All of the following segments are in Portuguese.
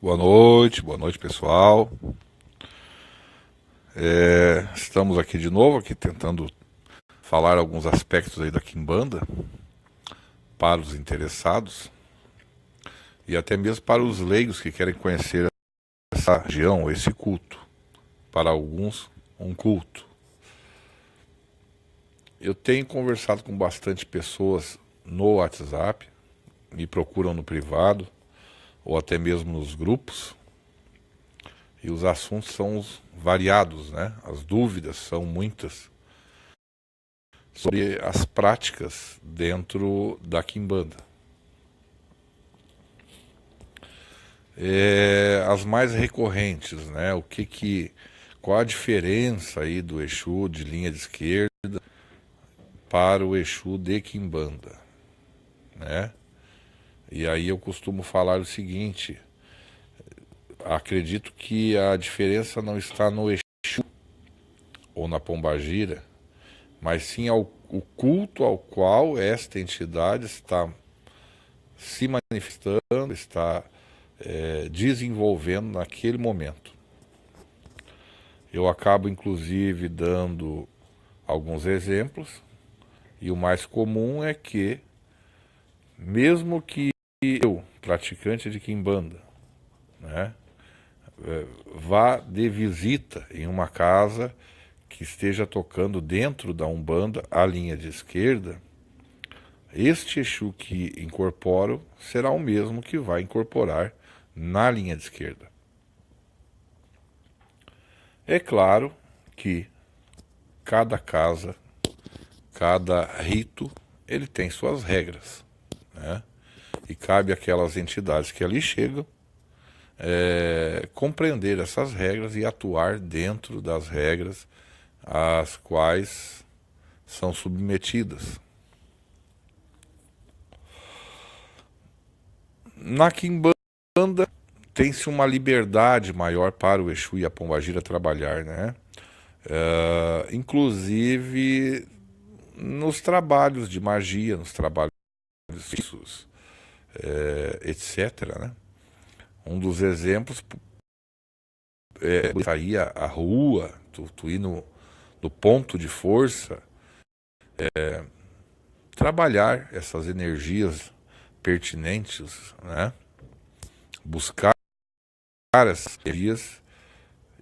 Boa noite pessoal. Estamos aqui de novo, aqui tentando falar alguns aspectos aí da Quimbanda para os interessados e até mesmo para os leigos que querem conhecer essa região, esse culto. Para alguns, um culto. Eu tenho conversado com bastante pessoas no WhatsApp, me procuram no privado ou até mesmo nos grupos. E os assuntos são variados, né? As dúvidas são muitas sobre as práticas dentro da Quimbanda. As mais recorrentes, né? Qual a diferença aí do Exu de linha de esquerda para o Exu de Quimbanda, né? E aí eu costumo falar o seguinte: acredito que a diferença não está no Exu ou na Pombagira, mas sim o culto ao qual esta entidade está se manifestando, está desenvolvendo naquele momento. Eu acabo inclusive dando alguns exemplos, e o mais comum é que, mesmo que eu, praticante de Quimbanda, né, vá de visita em uma casa que esteja tocando dentro da Umbanda a linha de esquerda, este Exu que incorporo será o mesmo que vai incorporar na linha de esquerda. É claro que cada casa, cada rito, ele tem suas regras, né? E cabe àquelas entidades que ali chegam compreender essas regras e atuar dentro das regras às quais são submetidas. Na Quimbanda tem-se uma liberdade maior para o Exu e a Pombagira trabalhar, né? Inclusive nos trabalhos de magia, nos trabalhos fixos, etc., né? Um dos exemplos sair à rua, tu ir no ponto de força, trabalhar essas energias pertinentes, né? Buscar essas energias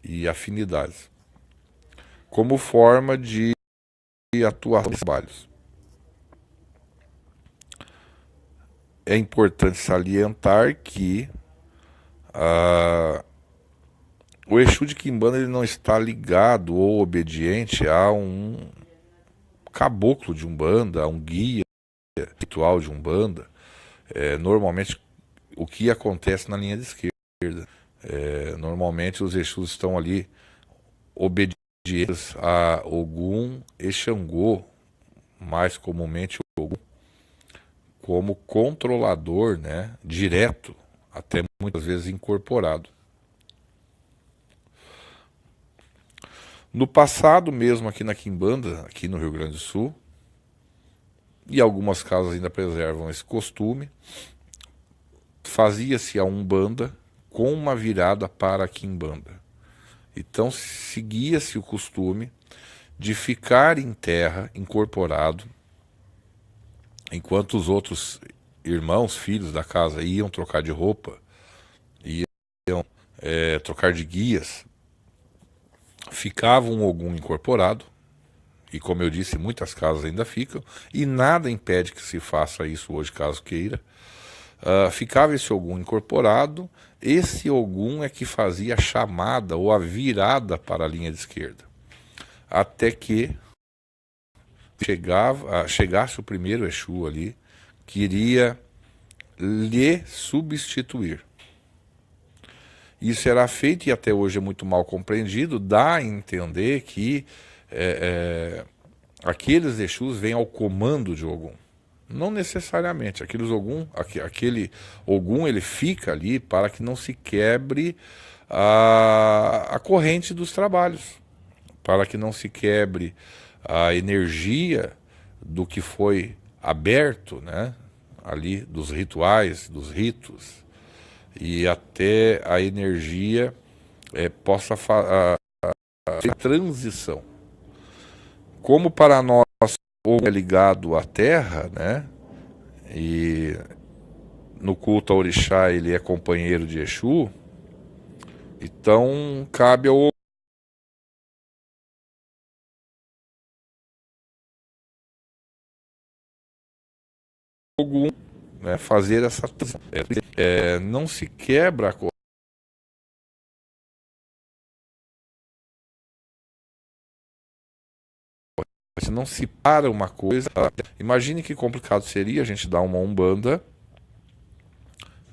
e afinidades como forma de atuar nos trabalhos. É importante salientar que o Exu de Quimbanda ele não está ligado ou obediente a um caboclo de Umbanda, a um guia ritual de Umbanda. Normalmente o que acontece na linha de esquerda. Normalmente os Exus estão ali obedientes a Ogum e Xangô, mais comumente Ogum, como controlador, né, direto, até muitas vezes incorporado. No passado mesmo aqui na Quimbanda, aqui no Rio Grande do Sul, e algumas casas ainda preservam esse costume, fazia-se a Umbanda com uma virada para a Quimbanda. Então seguia-se o costume de ficar em terra, incorporado, enquanto os outros irmãos, filhos da casa iam trocar de roupa, iam trocar de guias, ficava um Ogum incorporado, e como eu disse, muitas casas ainda ficam, e nada impede que se faça isso hoje, caso queira. Ficava esse Ogum incorporado, esse Ogum é que fazia a chamada ou a virada para a linha de esquerda, até que chegasse o primeiro Exu ali, que iria lhe substituir. Isso era feito, e até hoje é muito mal compreendido, dá a entender que aqueles Exus vêm ao comando de Ogum. Não necessariamente. Aquele Ogum ele fica ali para que não se quebre a corrente dos trabalhos, para que não se quebre a energia do que foi aberto, né, ali, dos rituais, dos ritos. e até a energia possa fazer transição. Como para nós o é ligado à terra, né? E no culto ao orixá ele é companheiro de Exu, então cabe ao Ogum, né, fazer essa transição. Não se quebra a coisa, não se para uma coisa. Imagine que complicado seria a gente dar uma umbanda,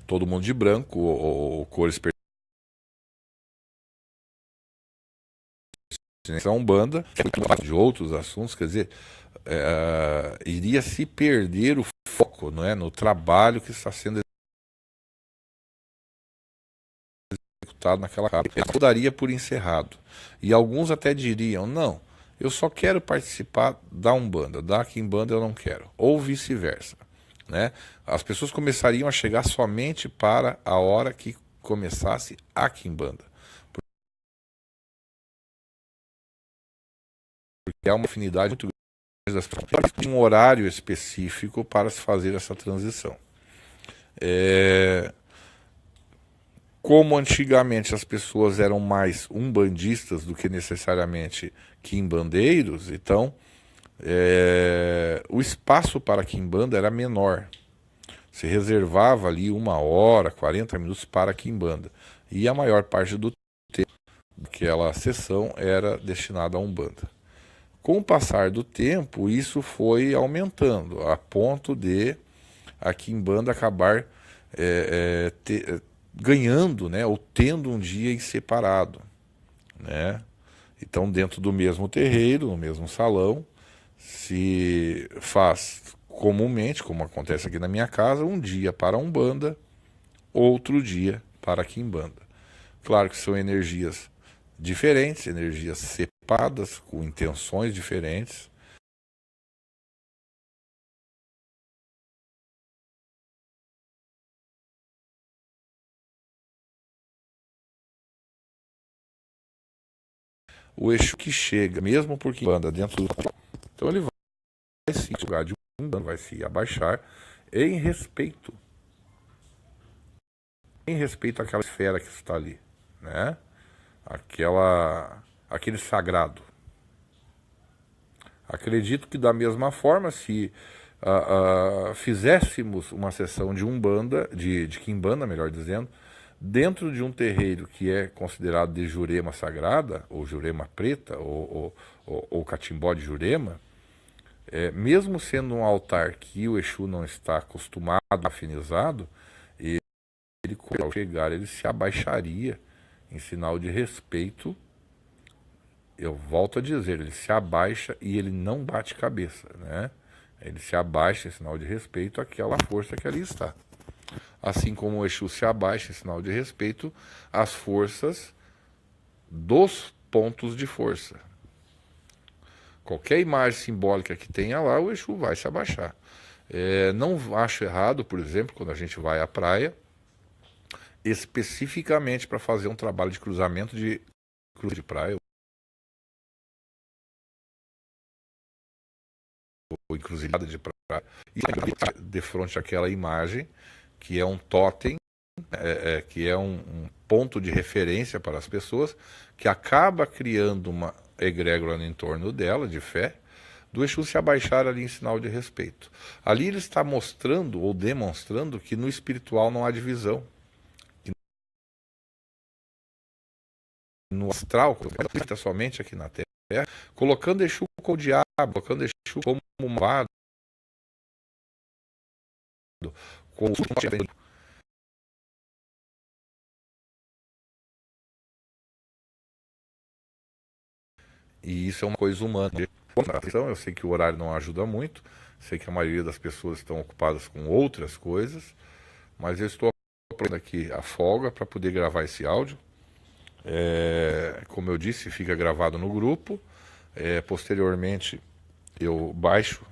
todo mundo de branco ou cores pertencentes à umbanda, de outros assuntos, quer dizer, iria se perder o foco, não é, no trabalho que está sendo executado naquela casa. Eu daria por encerrado. E alguns até diriam, não, eu só quero participar da Umbanda, da Quimbanda eu não quero. Ou vice-versa. Né? As pessoas começariam a chegar somente para a hora que começasse a Quimbanda. Porque há uma afinidade muito grande das pessoas. Tem um horário específico para se fazer essa transição. Como antigamente as pessoas eram mais umbandistas do que necessariamente quimbandeiros, então o espaço para quimbanda era menor. Se reservava ali 1 hora, 40 minutos para quimbanda. E a maior parte do tempo daquela sessão era destinada a umbanda. Com o passar do tempo, isso foi aumentando, a ponto de a quimbanda acabar ganhando, né, ou tendo um dia em separado, né? Então, dentro do mesmo terreiro, no mesmo salão, se faz comumente, como acontece aqui na minha casa, um dia para a Umbanda, outro dia para a Quimbanda. Claro que são energias diferentes, energias separadas, com intenções diferentes. O Exu que chega, mesmo porque anda dentro do... Então ele vai se jogar de Umbanda, vai se abaixar em respeito àquela esfera que está ali, né? Aquele sagrado. Acredito que da mesma forma, se fizéssemos uma sessão de Umbanda, de Quimbanda, melhor dizendo, dentro de um terreiro que é considerado de Jurema Sagrada, ou Jurema Preta, ou Catimbó de Jurema, mesmo sendo um altar que o Exu não está acostumado, afinizado, ele, ao chegar, ele se abaixaria em sinal de respeito. Eu volto a dizer, ele se abaixa e ele não bate cabeça, né? Ele se abaixa em sinal de respeito àquela força que ali está. Assim como o Exu se abaixa em sinal de respeito às forças dos pontos de força. Qualquer imagem simbólica que tenha lá, o Exu vai se abaixar. Não acho errado, por exemplo, quando a gente vai à praia, especificamente para fazer um trabalho de cruzamento de praia, ou encruzilhada de praia, e de frente àquela imagem, que é um totem, que é um ponto de referência para as pessoas, que acaba criando uma egrégora em torno dela, de fé, do Exu se abaixar ali em sinal de respeito. Ali ele está mostrando ou demonstrando que no espiritual não há divisão. Que no astral, está somente aqui na Terra, colocando Exu como o diabo, colocando Exu como um malvado, com o... E isso é uma coisa humana. Eu sei que o horário não ajuda muito, sei que a maioria das pessoas estão ocupadas com outras coisas, mas eu estou aproveitando aqui a folga para poder gravar esse áudio. Como eu disse, fica gravado no grupo. Posteriormente, eu baixo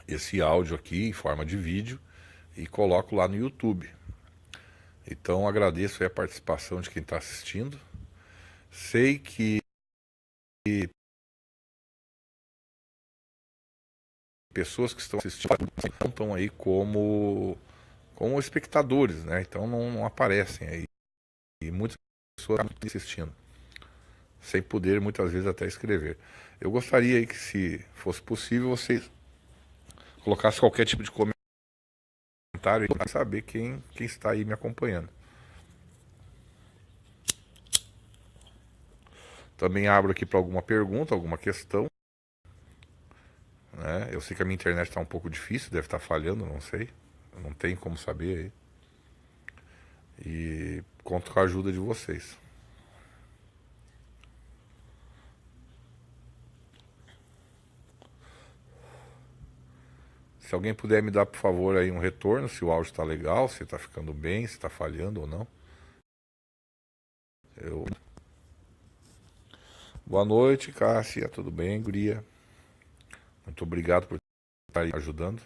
esse áudio aqui em forma de vídeo e coloco lá no YouTube. Então agradeço aí a participação de quem está assistindo. Sei que pessoas que estão assistindo estão aí como espectadores, né? Então não aparecem aí. E muitas pessoas estão assistindo, sem poder muitas vezes até escrever. Eu gostaria aí que, se fosse possível, vocês colocassem qualquer tipo de comentário para saber quem está aí me acompanhando. Também abro aqui para alguma pergunta, alguma questão. Né? Eu sei que a minha internet está um pouco difícil, deve estar falhando, não sei. Não tem como saber aí. E conto com a ajuda de vocês. Se alguém puder me dar, por favor, aí um retorno, se o áudio está legal, se está ficando bem, se está falhando ou não. Boa noite, Cássia. Tudo bem, guria? Muito obrigado por estar aí ajudando.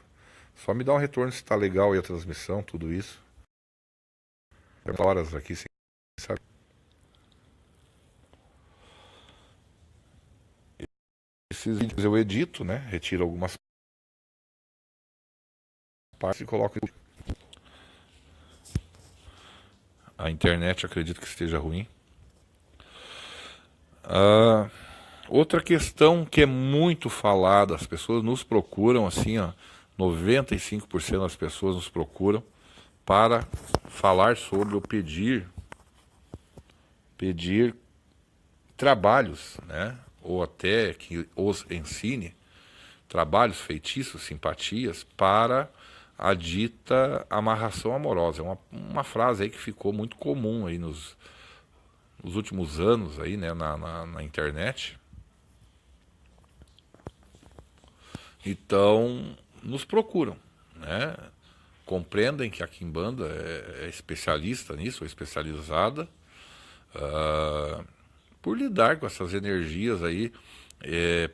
Só me dá um retorno se está legal aí a transmissão, tudo isso. Horas aqui sem saber. Esses vídeos eu edito, né? Retiro algumas partes e coloco. A internet acredito que esteja ruim. Outra questão que é muito falada, as pessoas nos procuram assim, ó, 95% das pessoas nos procuram para falar sobre ou pedir trabalhos, né? Ou até que os ensine trabalhos, feitiços, simpatias para a dita amarração amorosa. É uma frase aí que ficou muito comum aí nos últimos anos aí, né, na internet. Então, nos procuram, né? Compreendem que a Quimbanda é especialista nisso, é especializada, por lidar com essas energias aí,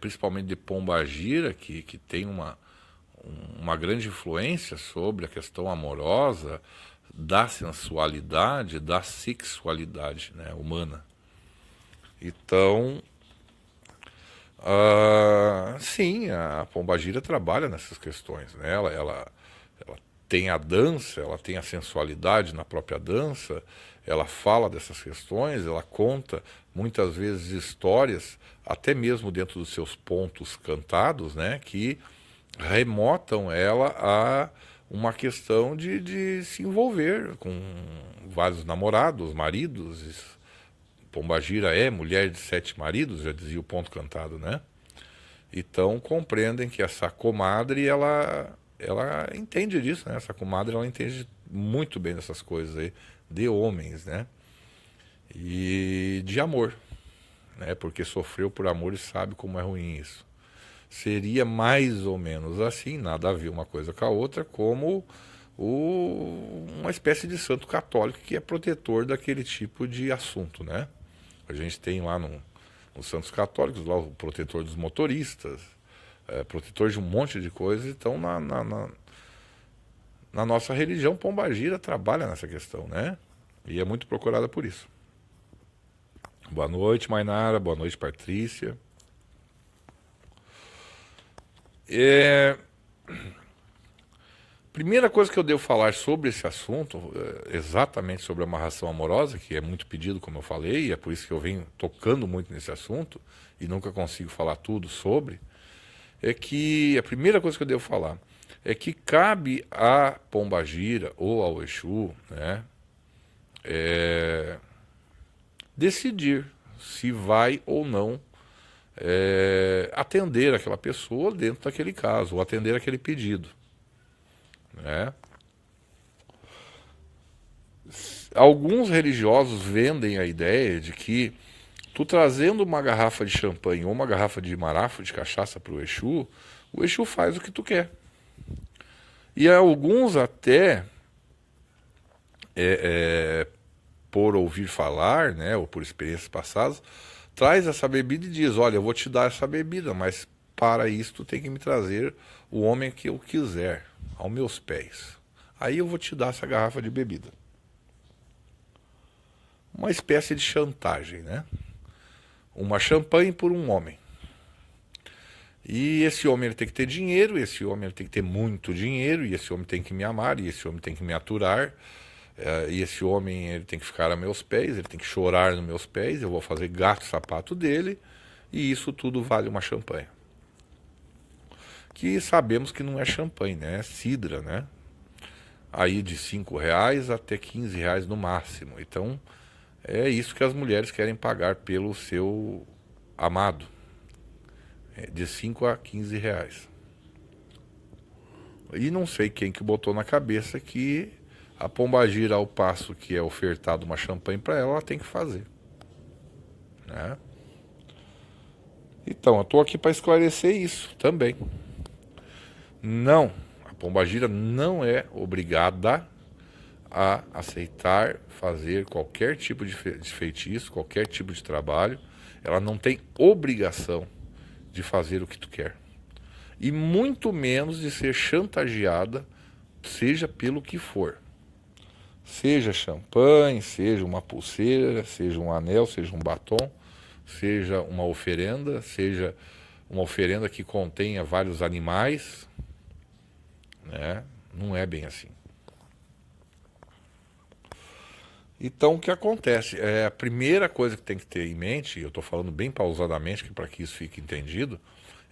principalmente de Pombagira, que tem uma grande influência sobre a questão amorosa, da sensualidade, da sexualidade, né, humana. Então, sim, a Pombagira trabalha nessas questões, né? Ela tem a dança, ela tem a sensualidade na própria dança, ela fala dessas questões, ela conta muitas vezes histórias, até mesmo dentro dos seus pontos cantados, né, que remotam ela a uma questão de se envolver com vários namorados, maridos. Pombagira é mulher de 7 maridos, já dizia o ponto cantado, né? Então compreendem que essa comadre, ela entende disso, né? Essa comadre, ela entende muito bem dessas coisas aí, de homens, né? E de amor, né? Porque sofreu por amor e sabe como é ruim isso. Seria mais ou menos assim, nada a ver uma coisa com a outra, como uma espécie de santo católico que é protetor daquele tipo de assunto, né? A gente tem lá nos santos católicos, lá o protetor dos motoristas, protetor de um monte de coisas. Então, na nossa religião, Pombagira trabalha nessa questão, né? E é muito procurada por isso. Boa noite, Mainara. Boa noite, Patrícia. Primeira coisa que eu devo falar sobre esse assunto, exatamente sobre a amarração amorosa, que é muito pedido, como eu falei, e é por isso que eu venho tocando muito nesse assunto e nunca consigo falar tudo sobre, é que a primeira coisa que eu devo falar é que cabe à Pombagira ou ao Exu, né, decidir se vai ou não atender aquela pessoa dentro daquele caso, ou atender aquele pedido, né? Alguns religiosos vendem a ideia de que tu trazendo uma garrafa de champanhe ou uma garrafa de marafo de cachaça para o Exu faz o que tu quer. E alguns até, por ouvir falar, né, ou por experiências passadas, traz essa bebida e diz, olha, eu vou te dar essa bebida, mas para isso tu tem que me trazer o homem que eu quiser, aos meus pés. Aí eu vou te dar essa garrafa de bebida. uma espécie de chantagem, né? Uma champanhe por um homem. E esse homem ele tem que ter dinheiro, esse homem ele tem que ter muito dinheiro, e esse homem tem que me amar, e esse homem tem que me aturar, e esse homem ele tem que ficar a meus pés, ele tem que chorar nos meus pés, eu vou fazer gato sapato dele, e isso tudo vale uma champanhe. Que sabemos que não é champanhe, né? É cidra, né? Aí de R$ 5 até R$ 15 no máximo. Então é isso que as mulheres querem pagar pelo seu amado. De 5 a R$ 15. E não sei quem que botou na cabeça que a pombagira, ao passo que é ofertado uma champanhe para ela, ela tem que fazer, né? Então, eu estou aqui para esclarecer isso também. Não, a pombagira não é obrigada a aceitar fazer qualquer tipo de feitiço, qualquer tipo de trabalho. Ela não tem obrigação de fazer o que tu quer. E muito menos de ser chantageada, seja pelo que for. Seja champanhe, seja uma pulseira, seja um anel, seja um batom, seja uma oferenda que contenha vários animais, né? Não é bem assim. Então, o que acontece? A primeira coisa que tem que ter em mente, e eu estou falando bem pausadamente para que isso fique entendido,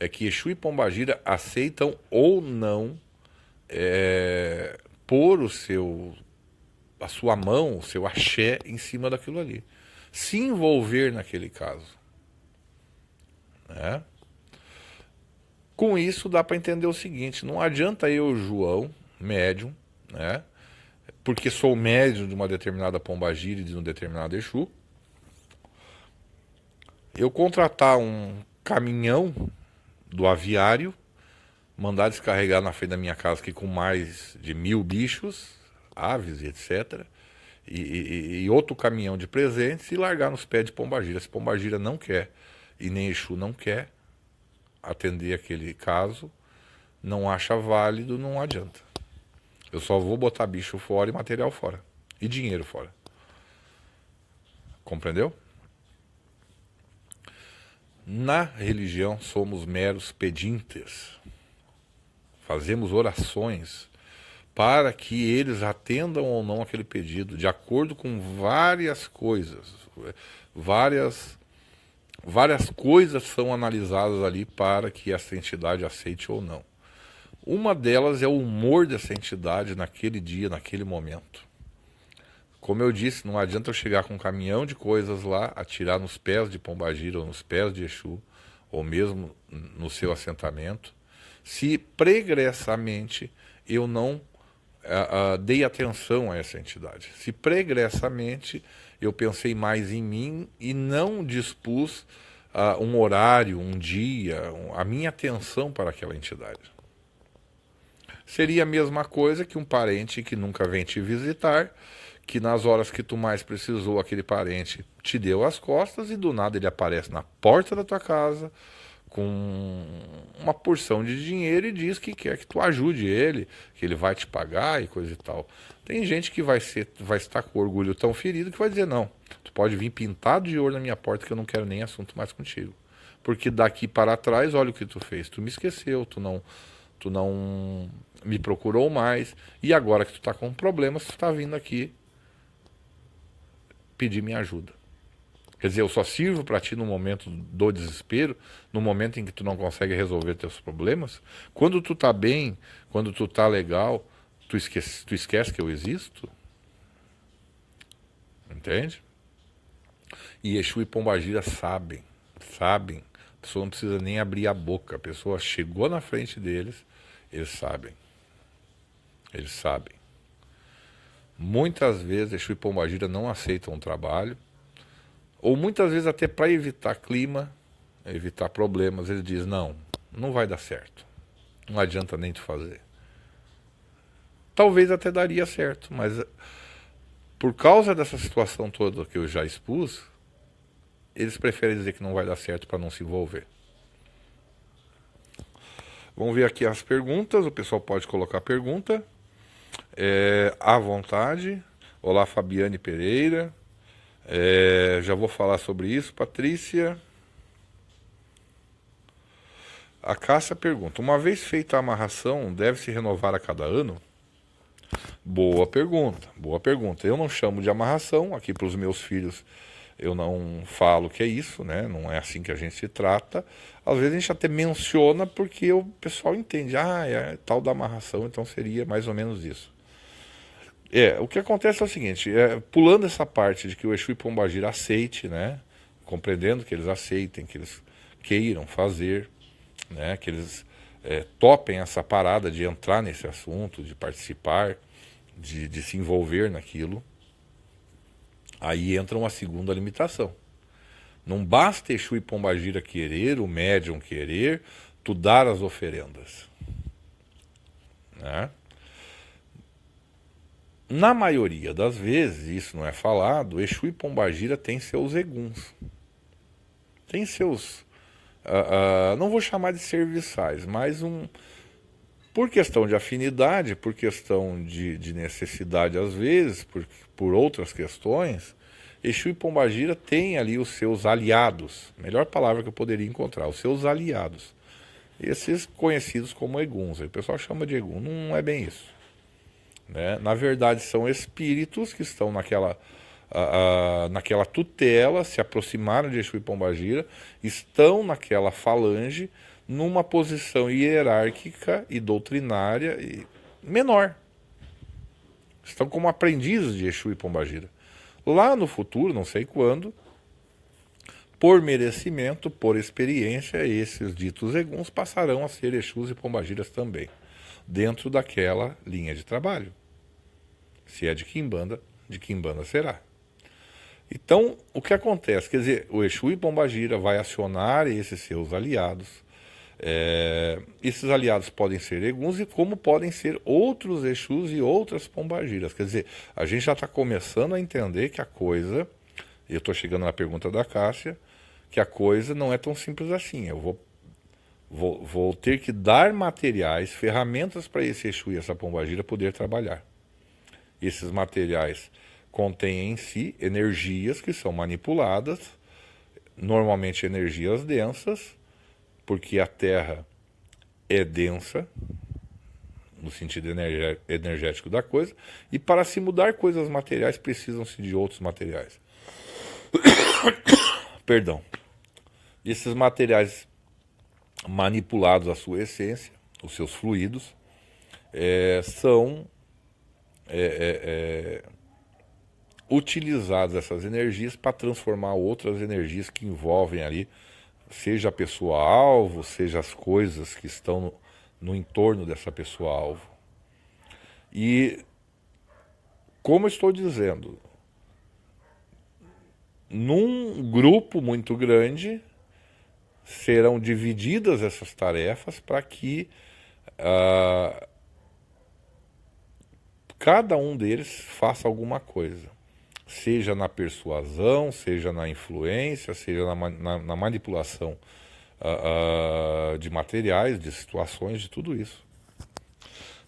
é que Exu e Pombagira aceitam ou não pôr a sua mão, o seu axé em cima daquilo ali. Se envolver naquele caso, né? Com isso dá para entender o seguinte: não adianta eu, João, médium, né? Porque sou médium de uma determinada pombagira e de um determinado Exu, eu contratar um caminhão do aviário, mandar descarregar na frente da minha casa aqui com mais de 1.000 bichos, aves e etc., e outro caminhão de presentes e largar nos pés de pombagira. Se pombagira não quer e nem Exu não quer atender aquele caso, não acha válido, não adianta. Eu só vou botar bicho fora e material fora. E dinheiro fora. Compreendeu? Na religião somos meros pedintes. Fazemos orações para que eles atendam ou não aquele pedido, de acordo com várias coisas. Várias coisas são analisadas ali para que essa entidade aceite ou não. Uma delas é o humor dessa entidade naquele dia, naquele momento. Como eu disse, não adianta eu chegar com um caminhão de coisas lá, atirar nos pés de pombagira ou nos pés de Exu, ou mesmo no seu assentamento, se pregressamente eu não dei atenção a essa entidade. Se pregressamente eu pensei mais em mim e não dispus um horário, um dia, a minha atenção para aquela entidade. Seria a mesma coisa que um parente que nunca vem te visitar, que nas horas que tu mais precisou, aquele parente te deu as costas e do nada ele aparece na porta da tua casa com uma porção de dinheiro e diz que quer que tu ajude ele, que ele vai te pagar e coisa e tal. Tem gente que vai estar com o orgulho tão ferido que vai dizer: não, tu pode vir pintado de ouro na minha porta que eu não quero nem assunto mais contigo. Porque daqui para trás, olha o que tu fez. Tu me esqueceu, tu não me procurou mais, e agora que tu tá com problemas, tu tá vindo aqui pedir minha ajuda. Quer dizer, eu só sirvo para ti no momento do desespero, no momento em que tu não consegue resolver teus problemas. Quando tu tá bem, quando tu tá legal, tu esquece que eu existo? Entende? E Exu e Pombagira sabem. A pessoa não precisa nem abrir a boca. A pessoa chegou na frente deles, eles sabem. Eles sabem. Muitas vezes Exu e Pombagira não aceitam o trabalho, ou muitas vezes até para evitar clima, evitar problemas, ele diz: não vai dar certo, não adianta nem tu fazer. Talvez até daria certo, mas por causa dessa situação toda que eu já expus, eles preferem dizer que não vai dar certo para não se envolver. Vamos ver aqui as perguntas, o pessoal pode colocar pergunta à vontade. Olá, Fabiane Pereira. Já vou falar sobre isso, Patrícia. A Cássia pergunta: uma vez feita a amarração, deve-se renovar a cada ano? Boa pergunta, boa pergunta. Eu não chamo de amarração, aqui para os meus filhos eu não falo que é isso, né? Não é assim que a gente se trata. Às vezes a gente até menciona porque o pessoal entende, é tal da amarração, então seria mais ou menos isso. O que acontece é o seguinte, pulando essa parte de que o Exu e Pombagira aceite, né? Compreendendo que eles aceitem, que eles queiram fazer, né? Que eles topem essa parada de entrar nesse assunto, de participar, de se envolver naquilo. Aí entra uma segunda limitação. Não basta Exu e Pombagira querer, o médium querer, tu dar as oferendas, né? Na maioria das vezes, isso não é falado, Exu e Pombagira têm seus eguns. Tem seus, não vou chamar de serviçais, mas por questão de afinidade, por questão de necessidade às vezes, por outras questões, Exu e Pombagira têm ali os seus aliados, melhor palavra que eu poderia encontrar, os seus aliados. Esses conhecidos como eguns, o pessoal chama de egum, não é bem isso. Né? Na verdade, são espíritos que estão naquela tutela, se aproximaram de Exu e Pombagira, estão naquela falange, numa posição hierárquica e doutrinária menor. Estão como aprendizes de Exu e Pombagira. Lá no futuro, não sei quando, por merecimento, por experiência, esses ditos eguns passarão a ser Exus e Pombagiras também, dentro daquela linha de trabalho. Se é de Quimbanda será. Então, o que acontece? Quer dizer, o Exu e Pombagira vai acionar esses seus aliados. Esses aliados podem ser eguns e como podem ser outros Exus e outras Pombagiras. Quer dizer, a gente já está começando a entender que a coisa, eu estou chegando na pergunta da Cássia, que a coisa não é tão simples assim. Eu vou ter que dar materiais, ferramentas para esse Exu e essa Pombagira poder trabalhar. Esses materiais contêm em si energias que são manipuladas, normalmente energias densas, porque a Terra é densa, no sentido energético da coisa, e para se mudar coisas materiais precisam-se de outros materiais. Perdão. Esses materiais manipulados à sua essência, os seus fluidos, são utilizadas essas energias para transformar outras energias que envolvem ali, seja a pessoa-alvo, seja as coisas que estão no entorno dessa pessoa-alvo. E, como eu estou dizendo, num grupo muito grande, serão divididas essas tarefas para que cada um deles faça alguma coisa, seja na persuasão, seja na influência, seja na manipulação de materiais, de situações, de tudo isso,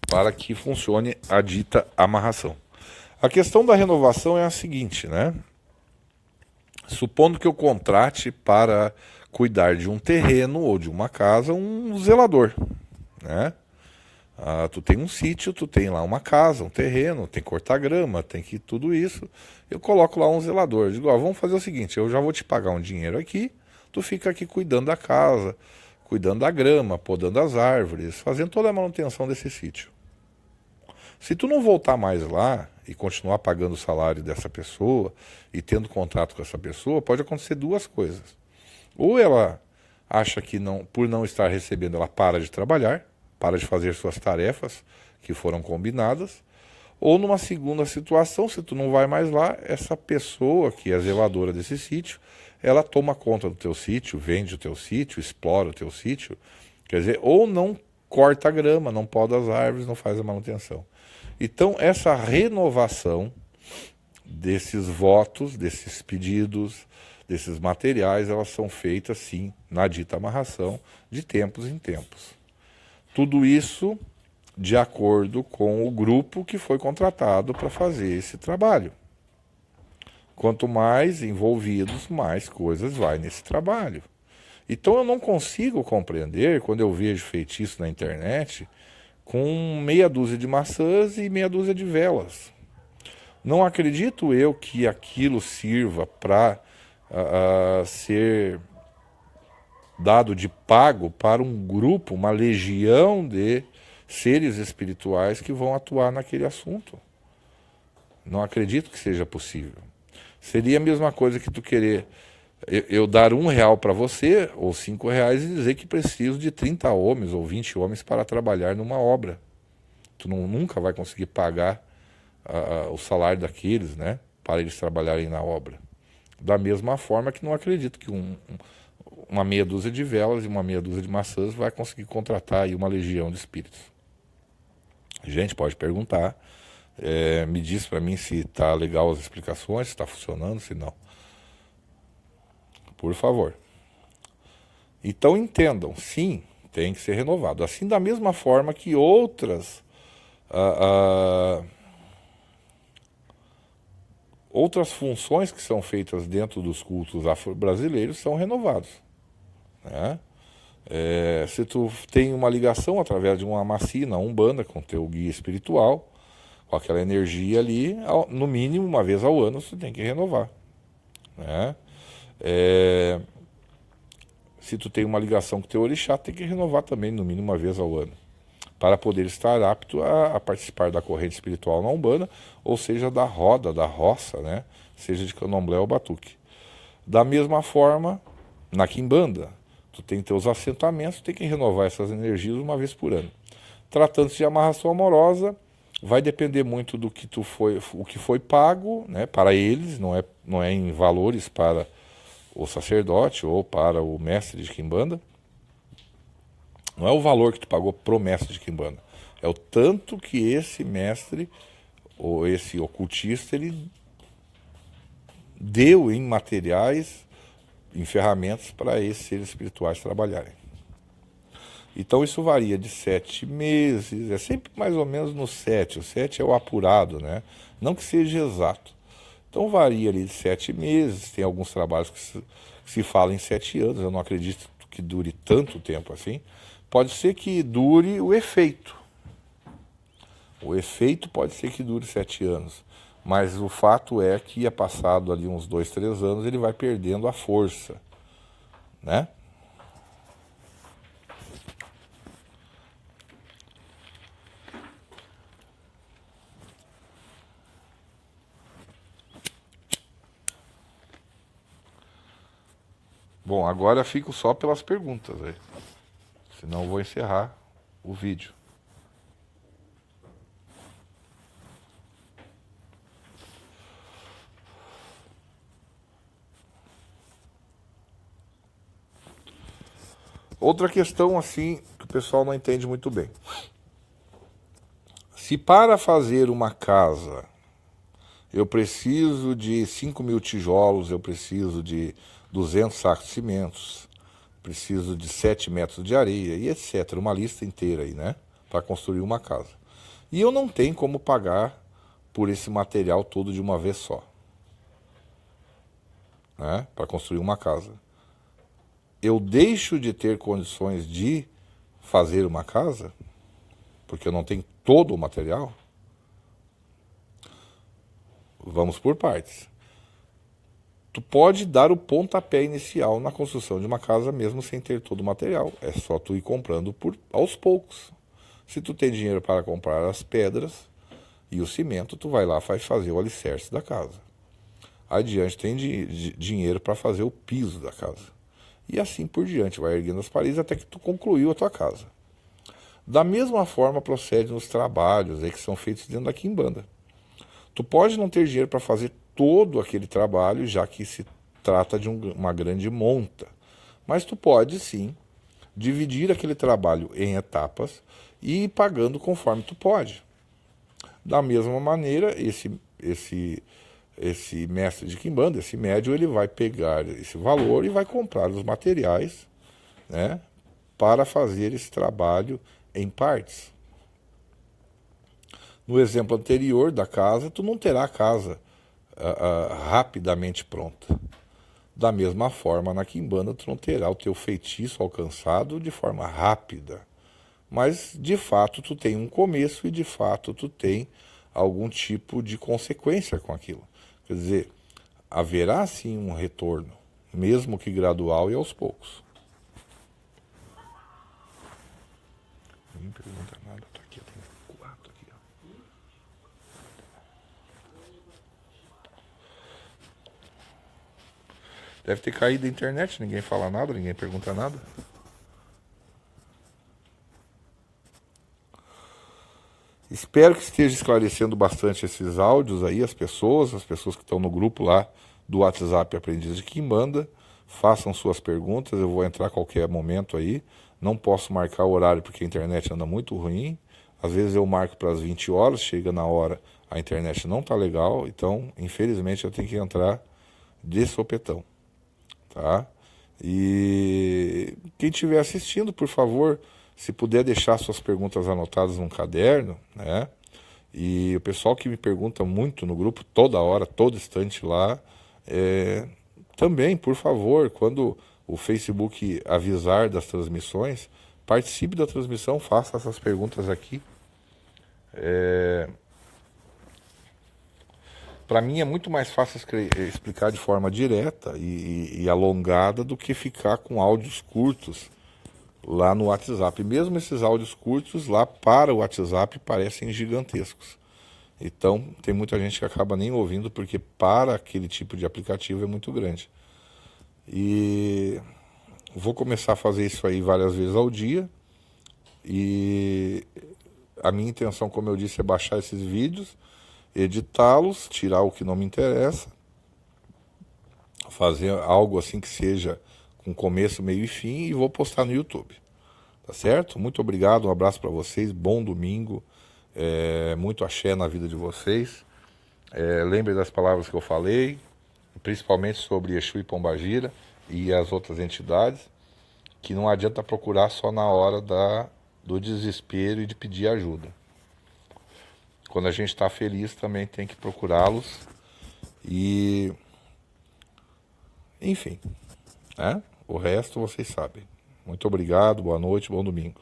para que funcione a dita amarração. A questão da renovação é a seguinte, né? Supondo que eu contrate para cuidar de um terreno ou de uma casa um zelador, né? Tu tem um sítio, tu tem lá uma casa, um terreno, tem que cortar grama, tem que tudo isso. Eu coloco lá um zelador. Digo, vamos fazer o seguinte, eu já vou te pagar um dinheiro aqui, tu fica aqui cuidando da casa, cuidando da grama, podando as árvores, fazendo toda a manutenção desse sítio. Se tu não voltar mais lá e continuar pagando o salário dessa pessoa e tendo contato com essa pessoa, pode acontecer duas coisas. Ou ela acha que por não estar recebendo, ela para de trabalhar, para de fazer suas tarefas que foram combinadas, ou numa segunda situação, se tu não vai mais lá, essa pessoa que é zeladora desse sítio, ela toma conta do teu sítio, vende o teu sítio, explora o teu sítio, quer dizer, ou não corta a grama, não poda as árvores, não faz a manutenção. Então, essa renovação desses votos, desses pedidos, desses materiais, elas são feitas, sim, na dita amarração, de tempos em tempos. Tudo isso de acordo com o grupo que foi contratado para fazer esse trabalho. Quanto mais envolvidos, mais coisas vai nesse trabalho. Então eu não consigo compreender quando eu vejo feitiço na internet com meia dúzia de maçãs e meia dúzia de velas. Não acredito eu que aquilo sirva para ser dado de pago para um grupo, uma legião de seres espirituais que vão atuar naquele assunto. Não acredito que seja possível. Seria a mesma coisa que tu querer eu dar R$ 1 para você, ou R$ 5, e dizer que preciso de 30 homens ou 20 homens para trabalhar numa obra. Tu nunca vai conseguir pagar o salário daqueles, né, para eles trabalharem na obra. Da mesma forma que não acredito que uma meia dúzia de velas e uma meia dúzia de maçãs vai conseguir contratar aí uma legião de espíritos. Gente, pode perguntar. Me diz para mim se está legal as explicações, se está funcionando, se não. Por favor. Então entendam, sim, tem que ser renovado. Assim, da mesma forma que outras funções que são feitas dentro dos cultos afro-brasileiros são renovados, né? Se tu tem uma ligação através de uma macina, umbanda, com teu guia espiritual, com aquela energia ali, no mínimo uma vez ao ano você tem que renovar, né? Se tu tem uma ligação com teu orixá, tem que renovar também no mínimo uma vez ao ano, para poder estar apto a participar da corrente espiritual na umbanda, ou seja, da roda, da roça, né? Seja de candomblé ou batuque. Da mesma forma, na quimbanda, tu tem teus assentamentos, tu tem que renovar essas energias uma vez por ano. Tratando-se de amarração amorosa, vai depender muito do que o que foi pago, né, para eles, não é em valores para o sacerdote ou para o mestre de quimbanda. Não é o valor que tu pagou pro mestre de quimbanda, é o tanto que esse mestre ou esse ocultista ele deu em materiais, em ferramentas para esses seres espirituais trabalharem. Então isso varia de 7 meses, é sempre mais ou menos no 7. O 7 é o apurado, né? Não que seja exato. Então varia ali de 7 meses, tem alguns trabalhos que se falam em 7 anos, eu não acredito que dure tanto tempo assim. Pode ser que dure o efeito. O efeito pode ser que dure 7 anos. Mas o fato é que, passado ali uns 2, 3 anos, ele vai perdendo a força, né? Bom, agora fico só pelas perguntas aí. Senão eu vou encerrar o vídeo. Outra questão assim que o pessoal não entende muito bem. Se para fazer uma casa eu preciso de 5.000 tijolos, eu preciso de 200 sacos de cimentos, preciso de 7 metros de areia e etc. Uma lista inteira aí, né? Para construir uma casa. E eu não tenho como pagar por esse material todo de uma vez só, né? Para construir uma casa. Eu deixo de ter condições de fazer uma casa porque eu não tenho todo o material? Vamos por partes. Tu pode dar o pontapé inicial na construção de uma casa mesmo sem ter todo o material. É só tu ir comprando aos poucos. Se tu tem dinheiro para comprar as pedras e o cimento, tu vai lá e faz fazer o alicerce da casa. Adiante tem dinheiro para fazer o piso da casa. E assim por diante, vai erguendo as paredes até que tu concluiu a tua casa. Da mesma forma procede nos trabalhos aí que são feitos dentro da quimbanda. Tu pode não ter dinheiro para fazer todo aquele trabalho, já que se trata de uma grande monta. Mas tu pode sim dividir aquele trabalho em etapas e ir pagando conforme tu pode. Da mesma maneira, esse mestre de quimbanda, esse médium, ele vai pegar esse valor e vai comprar os materiais, né, para fazer esse trabalho em partes. No exemplo anterior da casa, tu não terá a casa rapidamente pronta. Da mesma forma, na quimbanda tu não terá o teu feitiço alcançado de forma rápida. Mas, de fato, tu tem um começo e, de fato, tu tem algum tipo de consequência com aquilo. Quer dizer, haverá, sim, um retorno, mesmo que gradual e aos poucos. Ninguém pergunta nada, tá aqui, eu tenho 4 aqui, ó. Deve ter caído a internet, ninguém fala nada, ninguém pergunta nada. Espero que esteja esclarecendo bastante esses áudios aí, as pessoas que estão no grupo lá do WhatsApp Aprendiz de Quimbanda. Façam suas perguntas, eu vou entrar a qualquer momento aí. Não posso marcar o horário porque a internet anda muito ruim. Às vezes eu marco para as 20 horas, chega na hora, a internet não está legal, então, infelizmente, eu tenho que entrar de sopetão, tá? E quem estiver assistindo, por favor, se puder deixar suas perguntas anotadas num caderno, né? E o pessoal que me pergunta muito no grupo, toda hora, todo instante lá, também, por favor, quando o Facebook avisar das transmissões, participe da transmissão, faça essas perguntas aqui. Para mim é muito mais fácil explicar de forma direta e alongada do que ficar com áudios curtos lá no WhatsApp. Mesmo esses áudios curtos lá para o WhatsApp parecem gigantescos. Então tem muita gente que acaba nem ouvindo porque para aquele tipo de aplicativo é muito grande. E vou começar a fazer isso aí várias vezes ao dia. E a minha intenção, como eu disse, é baixar esses vídeos, editá-los, tirar o que não me interessa, fazer algo assim que seja com começo, meio e fim, e vou postar no YouTube. Tá certo? Muito obrigado, um abraço para vocês, bom domingo, muito axé na vida de vocês. Lembre das palavras que eu falei, principalmente sobre Exu e Pombagira e as outras entidades, que não adianta procurar só na hora do desespero e de pedir ajuda. Quando a gente está feliz também tem que procurá-los e, enfim, né? O resto vocês sabem. Muito obrigado, boa noite, bom domingo.